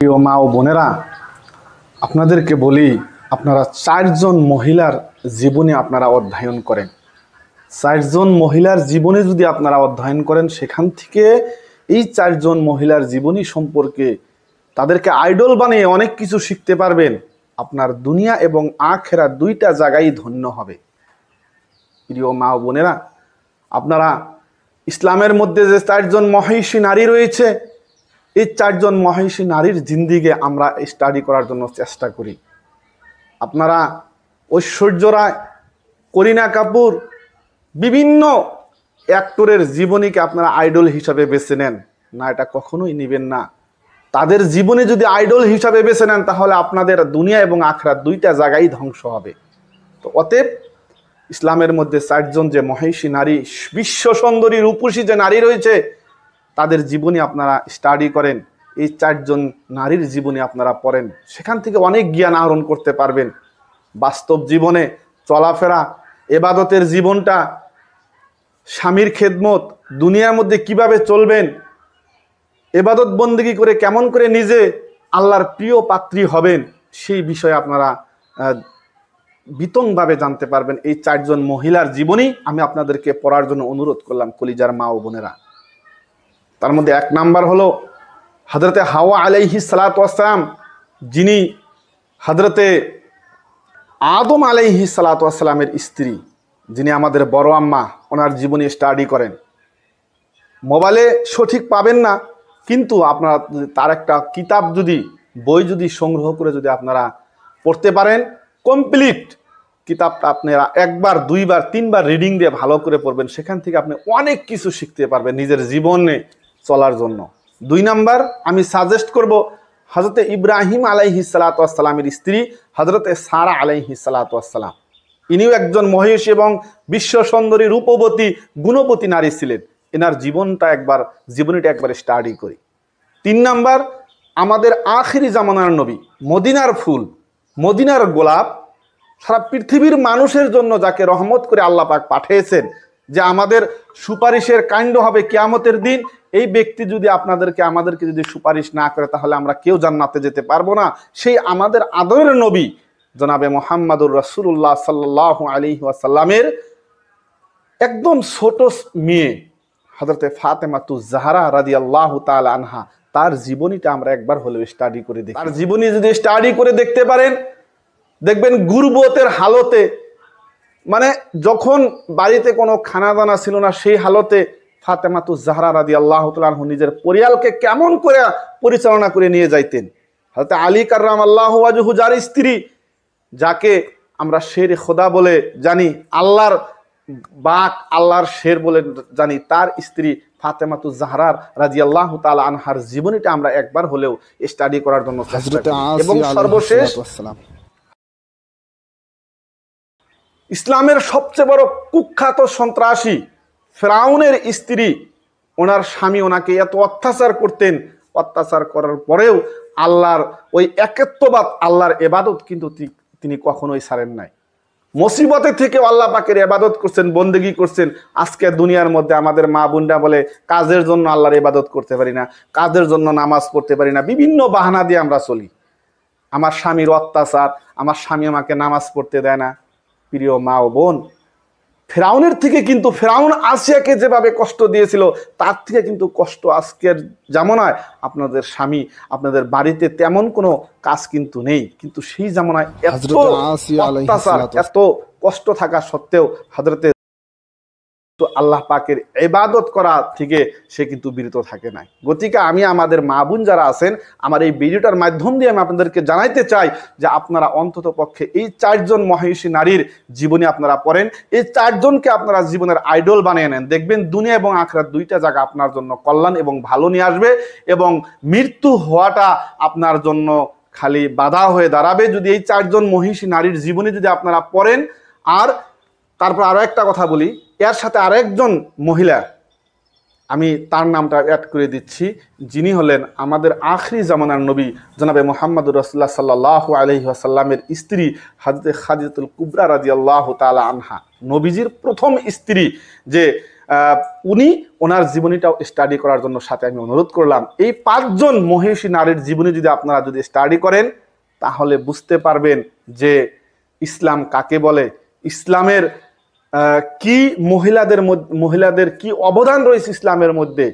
প্রিয় মা ও বোনেরা, আপনাদেরকে বলি, আপনারা 4 জন মহিলার জীবনে আপনারা অধ্যয়ন করেন। 4 জন মহিলার জীবনে যদি আপনারা অধ্যয়ন করেন, সেখান থেকে এই 4 জন মহিলার জীবনী সম্পর্কে তাদেরকে আইডল বানিয়ে অনেক কিছু শিখতে পারবেন। আপনার দুনিয়া এবং আখিরাত দুইটা জায়গায় ধন্য হবে। প্রিয় মা ও বোনেরা, আপনারা ইসলামের মধ্যে যে 4 জন মহিষী নারী রয়েছে, এই 4 জন মহিষী নারীর জিন্দিগি আমরা স্টাডি করার জন্য চেষ্টা করি। আপনারা ঐশ্বর্য রায়, করিনা কাপুর, বিভিন্ন অ্যাক্টরের জীবনীকে আপনারা আইডল হিসাবে বেছে নেন না, এটা কখনোই নেবেন না। তাদের জীবনে যদি আইডল হিসাবে বেছে নেন, তাহলে আপনাদের দুনিয়া এবং আখিরাত দুইটা জায়গায় ধ্বংস হবে। তো অতএব ইসলামের মধ্যে 4 জন যে মহিষী নারী, বিশ্ব সুন্দরী রূপসী যে নারী রয়েছে, তাদের জীবনী আপনারা স্টাডি করেন। এই 4 জন নারীর জীবনী আপনারা পড়েন, সেখান থেকে অনেক জ্ঞান আহরণ করতে পারবেন। বাস্তব জীবনে চলাফেরা, এবাদতের জীবনটা, স্বামীর খেদমত, দুনিয়ার মধ্যে কিভাবে চলবেন, এবাদত বন্দেগী করে কেমন করে নিজে আল্লাহর প্রিয় পাত্রী হবেন, সেই বিষয়ে আপনারা বিতংভাবে জানতে পারবেন। এই 4 জন মহিলার জীবনী আমি আপনাদেরকে পড়ার জন্য অনুরোধ করলাম, কলিজার মা ও বোনেরা। তার মধ্যে 1 নাম্বার হলো হযরতে হাওয়া আলাইহিস সালাতু ওয়াস সালাম, যিনি হযরতে আদম আলাইহিস সালাতু ওয়াস সালামের স্ত্রী, যিনি আমাদের বড় আম্মা, ওনার জীবনী স্টাডি করেন। মোবাইলে সঠিক পাবেন না, কিন্তু আপনারা তার একটা কিতাব যদি, বই যদি সংগ্রহ করে যদি আপনারা পড়তে পারেন, কমপ্লিট কিতাবটা আপনারা 1 বার 2 বার 3 বার রিডিং দিয়ে ভালো করে পড়বেন, সেখান থেকে আপনি অনেক কিছু শিখতে পারবেন নিজের জীবনে চলার জন্য। 2 নাম্বার আমি সাজেস্ট করব হযরতে ইব্রাহিম আলাইহিস সালাতু ওয়াস সালামের স্ত্রী হযরতে সারা আলাইহিস সালাতু ওয়াস সালাম। ইনিও একজন মহিষী এবং বিশ্ব সুন্দরী, রূপবতী, গুণবতী নারী ছিলেন। এনার জীবনীটা একবার স্টাডি করি। 3 নাম্বার আমাদের আখিরি জামানার নবী, মদিনার ফুল, মদিনার গোলাপ, সারা পৃথিবীর মানুষের জন্য যাকে রহমত করে আল্লাহ পাক পাঠিয়েছেন, যে আমাদের সুপারিশের কাণ্ড হবে কিয়ামতের দিন, এই ব্যক্তি যদি আমাদেরকে যদি সুপারিশ না করে, তাহলে আমরা কেউ জান্নাতে যেতে পারবো না। সেই আমাদের আদরের নবী জনাবে মুহাম্মাদুর রাসূলুল্লাহ সাল্লাল্লাহু আলাইহি ওয়াসাল্লামের একদম ছোট মেয়ে হযরতে ফাতেমাতুজ জাহরা রাদিয়াল্লাহু তাআলা আনহা, তার জীবনীটা আমরা একবার হলেও স্টাডি করে দেখি। তার জীবনী যদি স্টাডি করে দেখতে পারেন, দেখবেন গুরবতের হালতে, মানে যখন বাড়িতে কোনো খানা দানা ছিল না, সেই হালতে ফাতেমাতুজ জাহরা রাদিয়াল্লাহু তাআলা আনহা নিজের পরিয়ালকে কেমন করে পরিচালনা করে নিয়ে যাইতেন। হযরত আলী কাররামাল্লাহু ওয়াজহু, যার স্ত্রী, যাকে আমরা শের খোদা বলে জানি, আল্লাহর বাক, আল্লাহর শের বলে জানি, তার স্ত্রী ফাতেমাতুজ জাহরা রাদিয়াল্লাহু তাআলা আনহার জীবনীটা আমরা একবার হলেও স্টাডি করার জন্য চেষ্টা করি। এবং সর্বশেষ ইসলামের সবচেয়ে বড় কুখ্যাত সন্ত্রাসী ফেরাউনের স্ত্রী, ওনার স্বামী ওনাকে এত অত্যাচার করতেন, অত্যাচার করার পরেও আল্লাহর ওই একাত্মবাদ, আল্লাহর ইবাদত কিন্তু তিনি কখনোই ছাড়েন নাই। মুসিবতের থেকে আল্লাহ পাকের ইবাদত করছেন, বন্দেগী করছেন। আজকে দুনিয়ার মধ্যে আমাদের মা বোনরা বলে, কাজের জন্য আল্লাহর ইবাদত করতে পারি না, কাজের জন্য নামাজ পড়তে পারি না, বিভিন্ন বাহানা দিয়ে আমরা চলি। আমার স্বামীর অত্যাচার, আমার স্বামী আমাকে নামাজ পড়তে দেয় না। প্রিয় মা ও বোন, ফেরাউনের থেকে কিন্তু, ফেরাউন আসিয়াকে যেভাবে কষ্ট দিয়েছিল, তার থেকে কিন্তু কষ্ট আজকের জামানায় আপনাদের স্বামী, আপনাদের বাড়িতে তেমন কোনো কাজ কিন্তু নেই, কিন্তু সেই জামানায় এত অত্যাচার, এত কষ্ট থাকা সত্ত্বেও হযরতে আল্লাহ পাকের ইবাদত করা থেকে সে কিন্তু বিরত থাকে নাই। গতিকে আমি আমাদের মা বোন যারা আছেন, আমার এই ভিডিওটার মাধ্যম দিয়ে আমি আপনাদেরকে জানাইতে চাই যে আপনারা অন্তত পক্ষে এই 4 জন মহিষী নারীর জীবনী আপনারা পড়েন, এই 4 জনকে আপনারা জীবনের আইডল বানিয়ে নেন। দেখবেন দুনিয়া এবং আখিরাত দুইটা জায়গা আপনার জন্য কল্যাণ এবং ভালো নিয়ে আসবে, এবং মৃত্যু হওয়াটা আপনার জন্য খালি বাধা হয়ে দাঁড়াবে যদি এই 4 জন মহিষী নারীর জীবনী যদি আপনারা পড়েন। আর তারপর আরো একটা কথা বলি, এর সাথে আরেকজন মহিলা, আমি তার নামটা অ্যাড করে দিচ্ছি, যিনি হলেন আমাদের আখিরি জামানার নবী জনাবে মুহাম্মদুর রাসূলুল্লাহ সাল্লাল্লাহু আলাইহি ওয়াসাল্লামের স্ত্রী হযরতে খাদিজাতুল কুবরা রাদিয়াল্লাহু তাআলা আনহা, নবীজির প্রথম স্ত্রী, যে উনি ওনার জীবনীটাও স্টাডি করার জন্য সাথে আমি অনুরোধ করলাম। এই 5 জন মহিষী নারীর জীবনী যদি আপনারা যদি স্টাডি করেন তাহলে বুঝতে পারবেন যে ইসলাম কাকে বলে, ইসলামের কি মহিলাদের কি অবদান রয়েছে ইসলামের মধ্যে।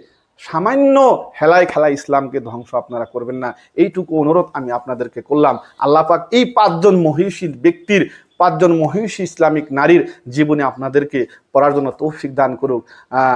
সামান্য হেলায় খেলায় ইসলামকে ধ্বংস আপনারা করবেন না, এইটুকু অনুরোধ আমি আপনাদেরকে করলাম। আল্লাহ পাক এই 5 জন মহিষী ব্যক্তির, 5 জন মহিষী ইসলামিক নারীর জীবনে আপনাদেরকে পড়ার জন্য তৌফিক দান করুক।